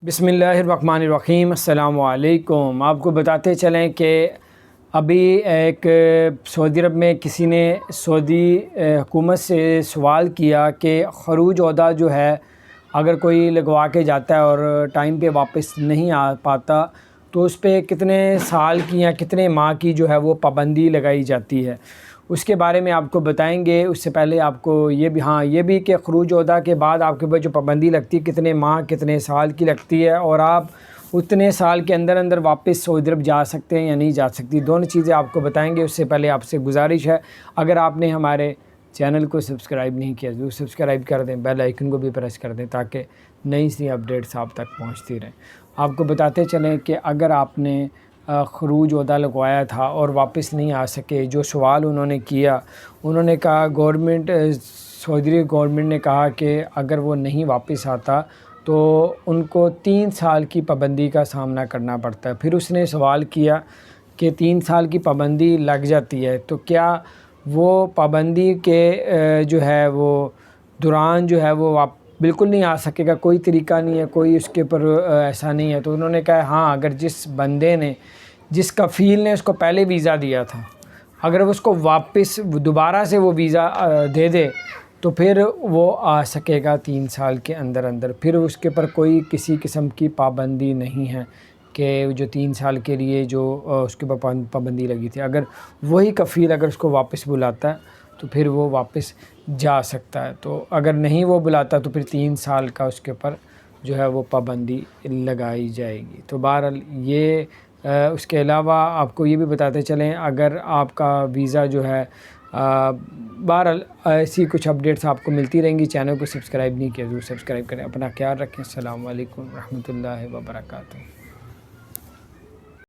बिस्मिल्लाहिर्रहमानिर्रहीम। अस्सलामु अलैकुम। आपको बताते चलें कि अभी एक सऊदी अरब में किसी ने सऊदी हुकूमत से सवाल किया कि खरूज ओहदा जो है अगर कोई लगवा के जाता है और टाइम पे वापस नहीं आ पाता तो उस पर कितने साल की या कितने माह की जो है वो पाबंदी लगाई जाती है, उसके बारे में आपको बताएंगे। उससे पहले आपको ये भी कि खरूज ओहदा के बाद आपके ऊपर जो पाबंदी लगती है कितने माह कितने साल की लगती है और आप उतने साल के अंदर अंदर वापस सऊदी अरब जा सकते हैं या नहीं जा सकती, दोनों चीज़ें आपको बताएंगे। उससे पहले आपसे गुजारिश है, अगर आपने हमारे चैनल को सब्सक्राइब नहीं किया तो सब्सक्राइब कर दें, बेल आइकन को भी प्रेस कर दें ताकि नई सी अपडेट्स आप तक पहुंचती रहें। आपको बताते चलें कि अगर आपने खरूज ओहदा लगवाया था और वापस नहीं आ सके, जो सवाल उन्होंने किया, उन्होंने कहा सऊदी गवर्नमेंट ने कहा कि अगर वो नहीं वापस आता तो उनको 3 साल की पाबंदी का सामना करना पड़ता है। फिर उसने सवाल किया कि 3 साल की पाबंदी लग जाती है तो क्या वो पाबंदी के जो है वो दौरान जो है वो आप बिल्कुल नहीं आ सकेगा, कोई तरीका नहीं है, कोई उसके ऊपर ऐसा नहीं है। तो उन्होंने कहा हाँ, अगर जिस बंदे ने जिस कफ़ील ने उसको पहले वीज़ा दिया था अगर वो उसको वापस दोबारा से वो वीज़ा दे दे तो फिर वो आ सकेगा 3 साल के अंदर अंदर। फिर उसके ऊपर कोई किसी किस्म की पाबंदी नहीं है कि जो 3 साल के लिए जो उसके ऊपर पाबंदी लगी थी, अगर वही कफ़ील अगर उसको वापस बुलाता है तो फिर वो वापस जा सकता है। तो अगर नहीं वो बुलाता तो फिर 3 साल का उसके ऊपर जो है वो पाबंदी लगाई जाएगी। तो बहरहाल ये उसके अलावा आपको ये भी बताते चलें, अगर आपका वीज़ा जो है बहरहाल ऐसी कुछ अपडेट्स आपको मिलती रहेंगी। चैनल को सब्सक्राइब नहीं किया तो सब्सक्राइब करें। अपना ख्याल रखें। अस्सलामु अलैकुम रहमतुल्लाहि व बरकातहू।